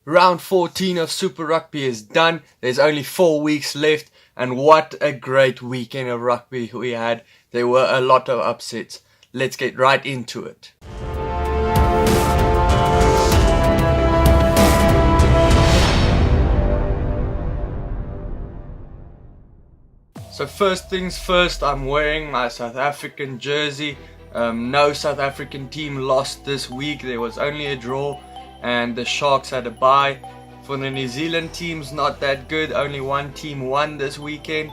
Round 14 of Super Rugby is done. There's only 4 weeks left, and what a great weekend of rugby we had. There were a lot of upsets. Let's get right into it. So first things first, I'm wearing my South African jersey. No South African team lost this week. There was only a draw and the Sharks had a bye. For the New Zealand teams, not that good. Only one team won this weekend.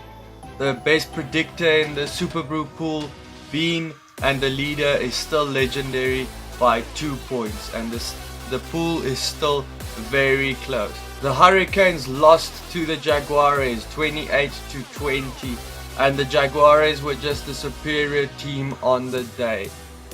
The best predictor in the Superbru pool, Bean, and the leader is still legendary by 2 points. And the pool is still very close. The Hurricanes lost to the Jaguares 28-20, and the Jaguares were just the superior team on the day.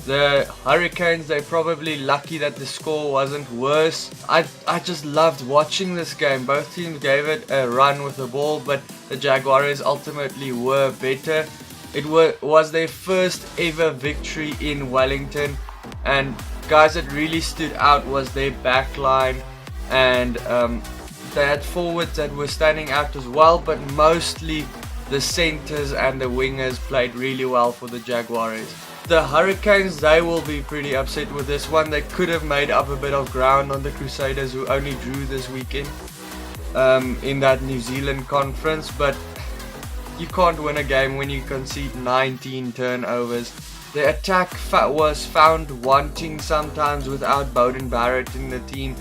The Hurricanes, they're probably lucky that the score wasn't worse. I just loved watching this game. Both teams gave it a run with the ball, but the Jaguares ultimately were better. It was their first ever victory in Wellington, and guys that really stood out was their back line, and they had forwards that were standing out as well, but mostly the centers and the wingers played really well for the Jaguares. The Hurricanes, they will be pretty upset with this one. They could have made up a bit of ground on the Crusaders, who only drew this weekend in that New Zealand conference, but you can't win a game when you concede 19 turnovers. The attack was found wanting sometimes without Bowden Barrett in the team,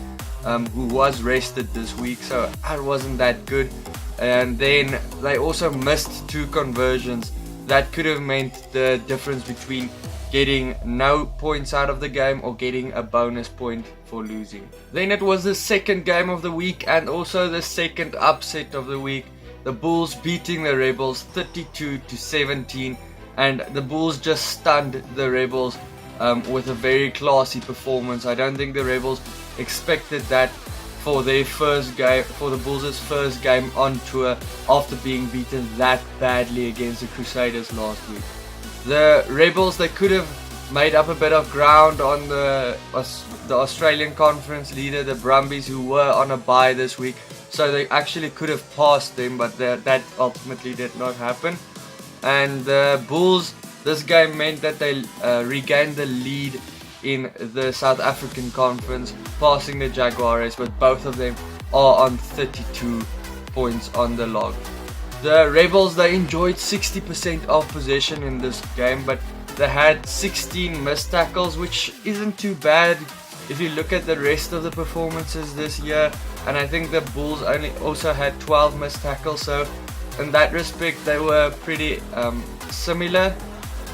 who was rested this week, so that wasn't that good. And then they also missed 2 conversions. That could have meant the difference between getting no points out of the game or getting a bonus point for losing. Then it was the second game of the week and also the second upset of the week. The Bulls beating the Rebels 32-17, and the Bulls just stunned the Rebels with a very classy performance. I don't think the Rebels expected that for their first game, for the Bulls' first game on tour after being beaten that badly against the Crusaders last week. The Rebels, they could have made up a bit of ground on the Australian conference leader, the Brumbies, who were on a bye this week, so they actually could have passed them, but that ultimately did not happen. And the Bulls, this game meant that they regained the lead in the South African conference, passing the Jaguares, but both of them are on 32 points on the log. The Rebels, they enjoyed 60% of possession in this game, but they had 16 missed tackles, which isn't too bad if you look at the rest of the performances this year. And I think the Bulls also had 12 missed tackles, so in that respect they were pretty similar.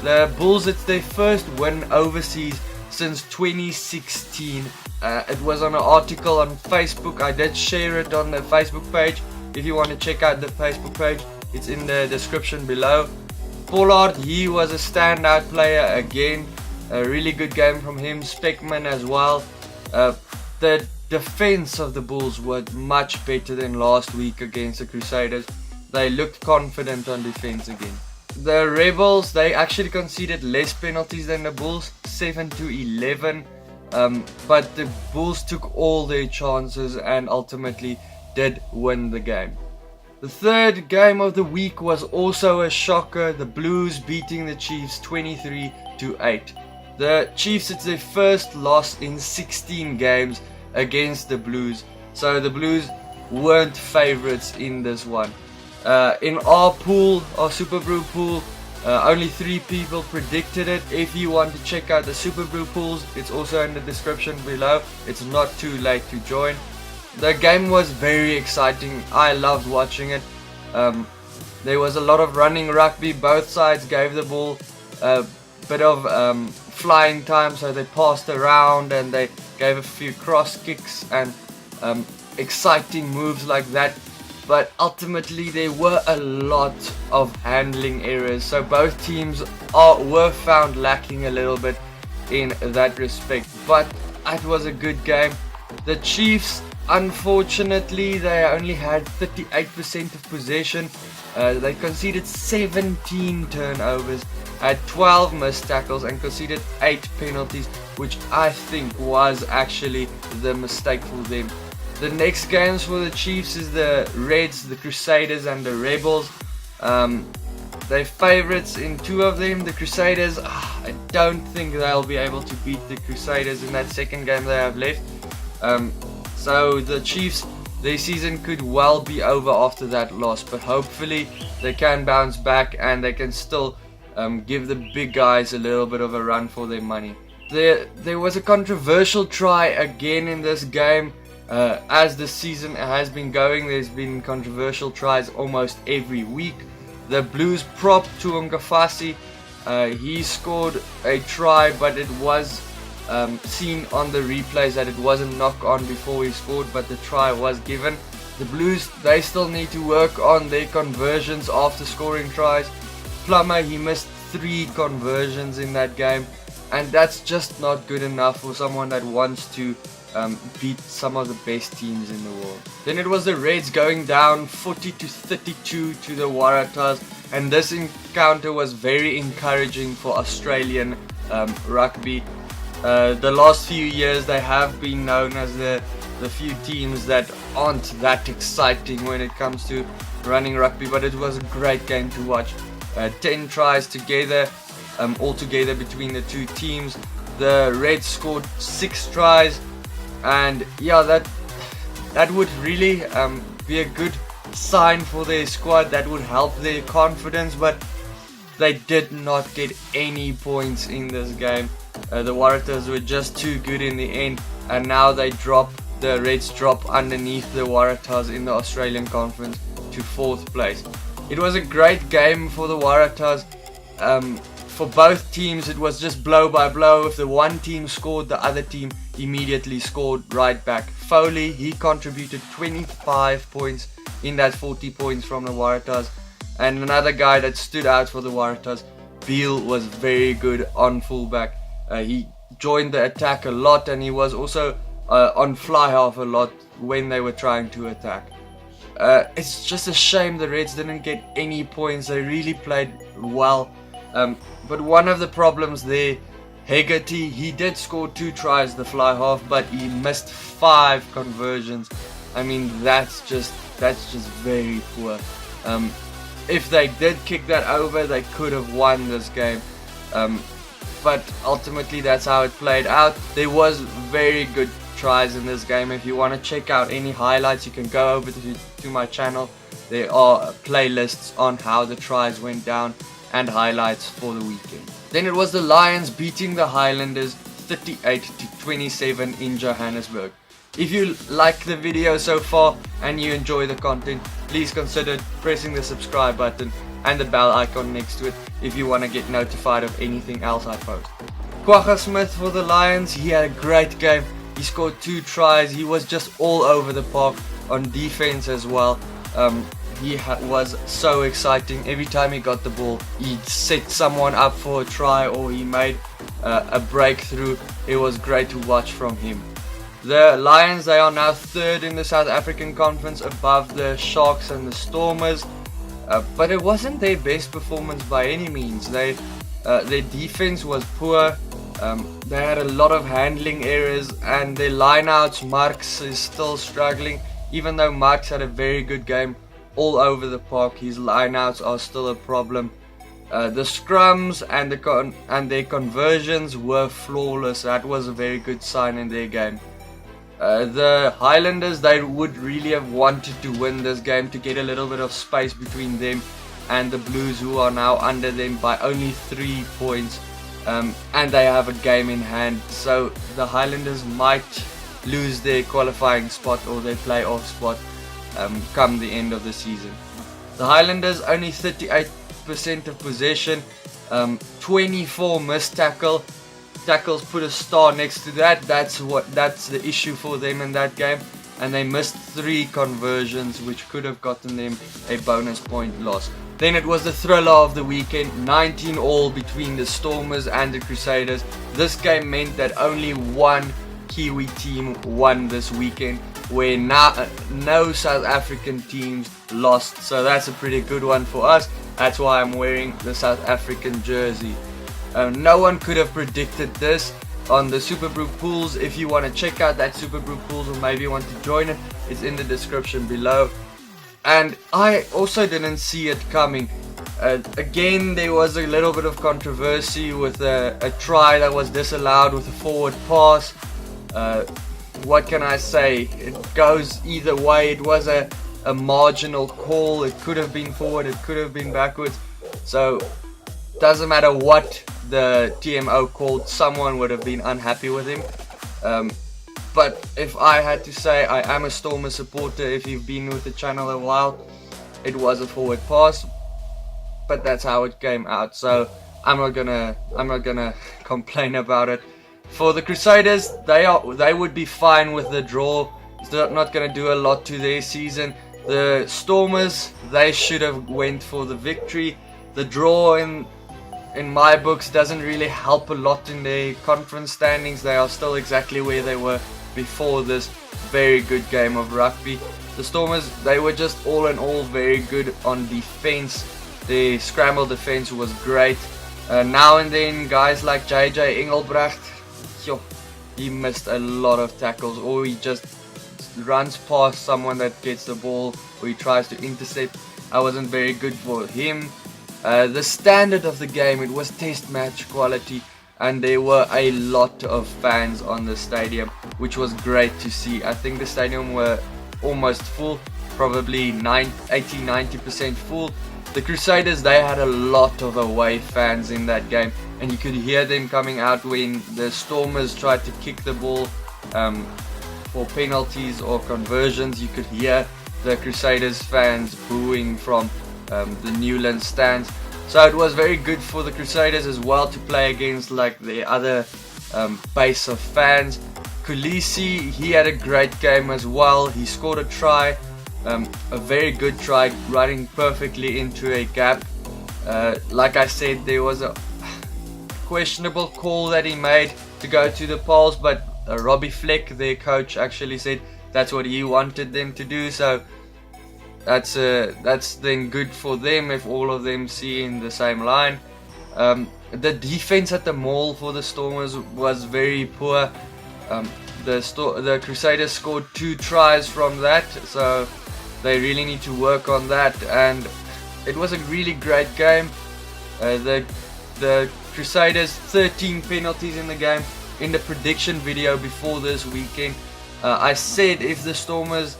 The Bulls, it's their first win overseas since 2016. It was on an article on Facebook. I did share it on the Facebook page. If you want to check out the Facebook page, it's in the description below. Pollard, he was a standout player again. A really good game from him. Speckman as well. The defense of the Bulls was much better than last week against the Crusaders. They looked confident on defense again. The Rebels, they actually conceded less penalties than the Bulls, 7-11, but the Bulls took all their chances and ultimately did win the game. The third game of the week was also a shocker, the Blues beating the Chiefs 23-8. The Chiefs, it's their first loss in 16 games against the Blues, so the Blues weren't favourites in this one. In our pool, our Superbru pool, only 3 people predicted it. If you want to check out the Superbru pools, it's also in the description below. It's not too late to join. The game was very exciting. I loved watching it. There was a lot of running rugby. Both sides gave the ball a bit of flying time, so they passed around and they gave a few cross kicks and exciting moves like that. But ultimately there were a lot of handling errors, so both teams were found lacking a little bit in that respect. But it was a good game. The Chiefs, unfortunately, they only had 38% of possession. They conceded 17 turnovers, had 12 missed tackles and conceded 8 penalties, which I think was actually the mistake for them. The next games for the Chiefs is the Reds, the Crusaders and the Rebels. They're favourites in 2 of them. The Crusaders, I don't think they'll be able to beat the Crusaders in that second game they have left. So the Chiefs, their season could well be over after that loss, but hopefully they can bounce back and they can still give the big guys a little bit of a run for their money. There was a controversial try again in this game. As the season has been going, there's been controversial tries almost every week. The Blues prop Tuongafasi, he scored a try, but it was seen on the replays that it wasn't knock on before he scored, but the try was given. The Blues, they still need to work on their conversions after scoring tries. Plummer, he missed 3 conversions in that game, and that's just not good enough for someone that wants to beat some of the best teams in the world. Then it was the Reds going down 40-32 to the Waratahs, and this encounter was very encouraging for Australian rugby. The last few years they have been known as the few teams that aren't that exciting when it comes to running rugby, but it was a great game to watch. 10 tries together, altogether between the 2 teams. The Reds scored 6 tries. And yeah, that would really be a good sign for their squad. That would help their confidence, but they did not get any points in this game. The Waratahs were just too good in the end, and now the Reds drop underneath the Waratahs in the Australian Conference to 4th place. It was a great game for the Waratahs. For both teams, it was just blow by blow. If the one team scored, the other team immediately scored right back. Foley, he contributed 25 points in that 40 points from the Waratahs. And another guy that stood out for the Waratahs, Beale, was very good on fullback. He joined the attack a lot, and he was also on fly half a lot when they were trying to attack. It's just a shame the Reds didn't get any points. They really played well. But one of the problems there, Hegarty, he did score 2 tries the fly half, but he missed 5 conversions. I mean, that's just very poor. If they did kick that over, they could have won this game. But ultimately, that's how it played out. There was very good tries in this game. If you want to check out any highlights, you can go over to my channel. There are playlists on how the tries went down and highlights for the weekend. Then it was the Lions beating the Highlanders 38-27 in Johannesburg. If you like the video so far and you enjoy the content, please consider pressing the subscribe button and the bell icon next to it if you want to get notified of anything else I post. Kwagga Smith for the Lions, he had a great game. He scored 2 tries. He was just all over the park on defense as well. He was so exciting. Every time he got the ball, he'd set someone up for a try or he made a breakthrough. It was great to watch from him. The Lions, they are now 3rd in the South African Conference, above the Sharks and the Stormers. But it wasn't their best performance by any means. Their defense was poor. They had a lot of handling errors, and their lineouts, Marks is still struggling. Even though Marks had a very good game all over the park, his lineouts are still a problem. The scrums and their conversions were flawless. That was a very good sign in their game. The Highlanders, they would really have wanted to win this game to get a little bit of space between them and the Blues, who are now under them by only 3 points, and they have a game in hand. So the Highlanders might lose their qualifying spot or their playoff spot come the end of the season. The Highlanders only 38% of possession, 24 missed tackles. Put a star next to that. That's the issue for them in that game, and they missed 3 conversions, which could have gotten them a bonus point loss. Then it was the thriller of the weekend, 19 all between the Stormers and the Crusaders. This game meant that only one Kiwi team won this weekend, where no South African teams lost. So that's a pretty good one for us. That's why I'm wearing the South African jersey. No one could have predicted this on the Superbru pools. If you want to check out that Superbru pools or maybe want to join it, It's in the description below. And I also didn't see it coming. Again, there was a little bit of controversy with a try that was disallowed with a forward pass. What can I say? It goes either way. It was a marginal call. It could have been forward, it could have been backwards. So doesn't matter what the TMO called, someone would have been unhappy with him. But if I had to say, I am a Stormers supporter. If you've been with the channel a while, it was a forward pass, but that's how it came out. So I'm not gonna complain about it. For the Crusaders, they would be fine with the draw. It's not gonna do a lot to their season. The Stormers, they should have went for the victory. The draw in my books doesn't really help a lot in their conference standings. They are still exactly where they were before this very good game of rugby. The Stormers, they were just all in all very good on defense. The scramble defense was great. Now and then guys like JJ Engelbrecht, he missed a lot of tackles, or he just runs past someone that gets the ball, or he tries to intercept. I wasn't very good for him. The standard of the game, it was test match quality, and there were a lot of fans on the stadium, which was great to see. I think the stadium were almost full, probably 80-90% full. The Crusaders, they had a lot of away fans in that game, and you could hear them coming out when the Stormers tried to kick the ball for penalties or conversions. You could hear the Crusaders fans booing from the Newland stands. So it was very good for the Crusaders as well to play against like the other base of fans. Kulisi, he had a great game as well. He scored a try, a very good try, running perfectly into a gap. Like I said, there was a questionable call that he made to go to the poles, but Robbie Fleck, their coach, actually said that's what he wanted them to do. So that's then good for them if all of them see in the same line. The defense at the maul for the Stormers was very poor. The Crusaders scored 2 tries from that, so they really need to work on that. And it was a really great game. The Crusaders, 13 penalties in the game. In the prediction video before this weekend, I said if the Stormers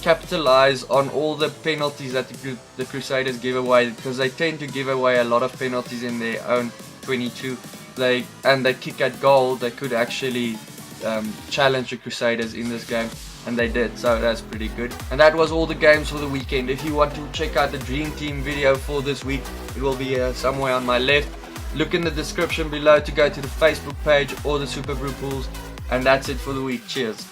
capitalize on all the penalties that the Crusaders give away, because they tend to give away a lot of penalties in their own 22, they kick at goal, they could actually challenge the Crusaders in this game, and they did, so that's pretty good. And that was all the games for the weekend. If you want to check out the Dream Team video for this week, it will be somewhere on my left. Look in the description below to go to the Facebook page or the Superbru pools. And that's it for the week. Cheers.